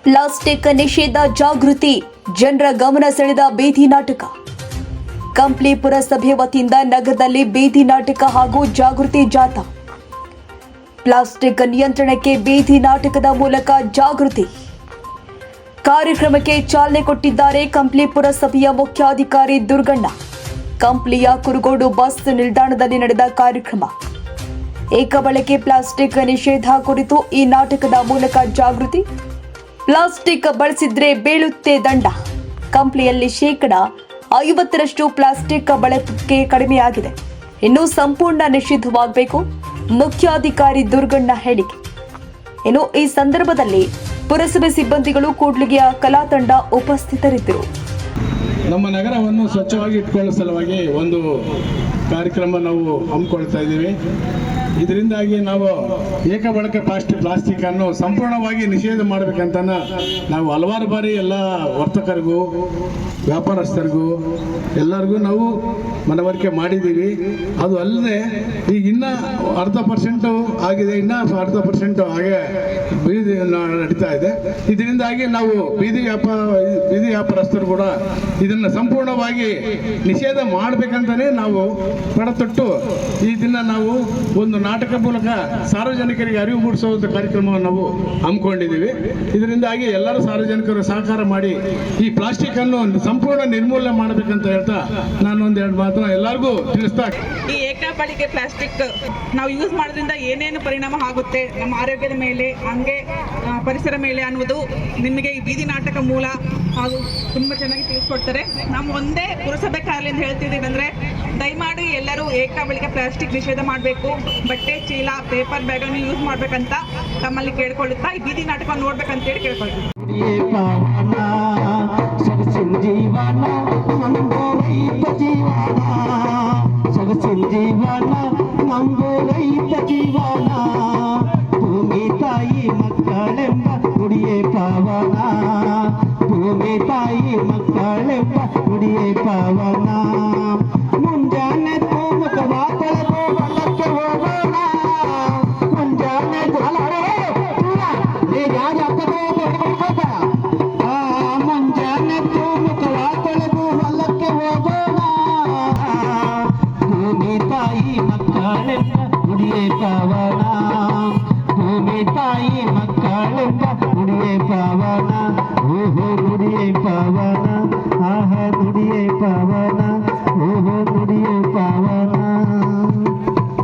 Plastic ನಿಷೇಧ ಜಾಗೃತಿ ಜನರ ಗಮನ ಸೆಳೆದ ಬೀದಿ ನಾಟಕ. ಕಂಪ್ಲಿ ಪುರಸಭೆ ವತಿಯಿಂದ ನಗರದಲ್ಲಿ ಬೀದಿ ನಾಟಕ ಹಾಗೂ ಜಾಗೃತಿ ಜಾಥಾ. ಪ್ಲಾಸ್ಟಿಕ್ ನಿಯಂತ್ರಣಕ್ಕೆ ಬೀದಿ ನಾಟಕದ ಮೂಲಕ ಜಾಗೃತಿ. ಕಾರ್ಯಕ್ರಮಕ್ಕೆ ಚಾಲನೆ ಕೊಟ್ಟಿದ್ದಾರೆ ಕಂಪ್ಲಿ ಪುರಸಭೆಯ ಮುಖ್ಯಾಧಿಕಾರಿ ದುರ್ಗಣ್ಣ. ಕಂಪ್ಲಿಯ ಕುರುಗೋಡು ಬಸ್ ನಿಲ್ದಾಣದಲ್ಲಿ ನಡೆದ ಕಾರ್ಯಕ್ರಮ. ಏಕಬಳಕೆ ಪ್ಲಾಸ್ಟಿಕ್ ನಿಷೇಧ ಕುರಿತು ಈ ನಾಟಕದ ಮೂಲಕ ಜಾಗೃತಿ. ಪ್ಲಾಸ್ಟಿಕ್ ಬಳಸಿದ್ರೆ ಬೀಳುತ್ತೆ ದಂಡ. ಕಂಪ್ಲಿಯಲ್ಲಿ 50% ಪ್ಲಾಸ್ಟಿಕ್ ಬಳಕೆ ಕಡಿಮೆಯಾಗಿದೆ. ಇನ್ನು ಸಂಪೂರ್ಣ ನಿಷಿದ್ಧವಾಗಬೇಕು. ಮುಖ್ಯಾಧಿಕಾರಿ ದುರ್ಗಣ್ಣ ಹೇಳಿಕೆ. ಇನ್ನು ಈ ಸಂದರ್ಭದಲ್ಲಿ ಪುರಸಭೆ ಸಿಬ್ಬಂದಿಗಳು, ಕೂಡ್ಲಿಗೆಯ ಕಲಾ ತಂಡ ಉಪಸ್ಥಿತರಿದ್ದರು. ನಮ್ಮ ನಗರವನ್ನು ಸ್ವಚ್ಛವಾಗಿ ಇಟ್ಕೊಳ್ಳೋ ಸಲುವಾಗಿ ಒಂದು ಕಾರ್ಯಕ್ರಮ ನಾವು ಹಮ್ಮಿಕೊಳ್ತಾ ಇದ್ದೀವಿ. ಇದರಿಂದಾಗಿ ನಾವು ಏಕಬಳಕೆ ಪ್ಲಾಸ್ಟಿಕ್ ಅನ್ನು ಸಂಪೂರ್ಣವಾಗಿ ನಿಷೇಧ ಮಾಡಬೇಕಂತ ನಾವು ಹಲವಾರು ಬಾರಿ ಎಲ್ಲ ವರ್ತಕರಿಗೂ ವ್ಯಾಪಾರಸ್ಥರಿಗೂ ಎಲ್ಲರಿಗೂ ನಾವು ಮನವರಿಕೆ ಮಾಡಿದ್ದೀವಿ. ಅದು ಅಲ್ಲದೆ ಈಗ ಇನ್ನೂ 0.5% ಆಗಿದೆ, ಇನ್ನೂ 0.5% ಹಾಗೆ ಬೀದಿ ನಡೀತಾ ಇದೆ. ಇದರಿಂದಾಗಿ ನಾವು ಬೀದಿ ವ್ಯಾಪಾರಸ್ಥರು ಕೂಡ ಇದನ್ನು ಸಂಪೂರ್ಣವಾಗಿ ನಿಷೇಧ ಮಾಡಬೇಕಂತಲೇ ನಾವು ಪಡತೊಟ್ಟು ಈ ದಿನ ನಾವು ಒಂದು ನಾಟಕ ಮೂಲಕ ಸಾರ್ವಜನಿಕರಿಗೆ ಅರಿವು ಮೂಡಿಸುವ ಕಾರ್ಯಕ್ರಮವನ್ನು ನಾವು ಹಮ್ಮಿಕೊಂಡಿದ್ದೀವಿ. ಇದರಿಂದಾಗಿ ಎಲ್ಲರೂ ಸಾರ್ವಜನಿಕರು ಸಹಕಾರ ಮಾಡಿ ಈ ಪ್ಲಾಸ್ಟಿಕ್ ಅನ್ನು ಸಂಪೂರ್ಣ ನಿರ್ಮೂಲನೆ ಮಾಡಬೇಕಂತ ಹೇಳ್ತಾ ನಾನು ಒಂದೆರಡು ಮಾತು ಎಲ್ಲರಿಗೂ ತಿಳಿಸ್ತಾ, ಈ ಏಕಬಳಕೆ ಪ್ಲಾಸ್ಟಿಕ್ ನಾವು ಯೂಸ್ ಮಾಡೋದ್ರಿಂದ ಏನೇನು ಪರಿಣಾಮ ಆಗುತ್ತೆ ನಮ್ಮ ಆರೋಗ್ಯದ ಮೇಲೆ, ಹಂಗೆ ಪರಿಸರ ಮೇಲೆ ಅನ್ನೋದು ನಿಮಗೆ ಈ ಬೀದಿ ನಾಟಕ ಮೂಲ ಹಾಗೂ ತುಂಬ ಚೆನ್ನಾಗಿ ತಿಳಿಸ್ಕೊಡ್ತಾರೆ. ನಾವು ಒಂದೇ ಪುರಸಭೆ ಕಾರ್ಯದಿಂದ ಹೇಳ್ತಿದ್ದೀವಿ ಅಂದರೆ, ದಯಮಾಡಿ ಎಲ್ಲರೂ ಏಕಬಳಕೆ ಪ್ಲಾಸ್ಟಿಕ್ ನಿಷೇಧ ಮಾಡಬೇಕು. ಬಟ್ಟೆ ಚೀಲ, ಪೇಪರ್ ಬ್ಯಾಗನ್ನು ಯೂಸ್ ಮಾಡಬೇಕಂತ ತಮ್ಮಲ್ಲಿ ಕೇಳ್ಕೊಳ್ಳುತ್ತಾ ಈ ಬೀದಿ ನಾಟಕ ನೋಡ್ಬೇಕಂತೇಳಿ ಕೇಳ್ಕೊಳ್ತೀವಿ. ಭೂಮಿ ತಾಯಿ ಮಕ್ಕಳೆಂಬ ನುಡಿಯೇ ಪಾವನ, ಭೂಮಿ ತಾಯಿ ಮಕ್ಕಳೆಂಬ ನುಡಿಯೇ ಪಾವನ. ಮುಂಜಾನೆ ಮುಖವಾ ತೊಳೆದು ಹೊಲಕ್ಕೆ ಹೋಗೋಣ, ಮುಂಜಾನೆ ಮುಂಜಾನೆ ಮುಖವಾ ತೊಳೆದು ಹೊಲಕ್ಕೆ ಹೋಗೋಣ. ಭೂಮಿ ತಾಯಿ ಮಕ್ಕಳೆಂಬ ನುಡಿಯೇ ಪಾವನ, ಭೂಮಿ ತಾಯಿ ಮಕ್ಕಳೆಂಬ ನುಡಿಯೇ ಪಾವನ. ಓಹೋ ನುಡಿಯೇ ಪಾವನ, ಆಹ ನುಡಿಯೇ ಪಾವನ, ಓಹೋ ನುಡಿಯೇ ಪಾವನ.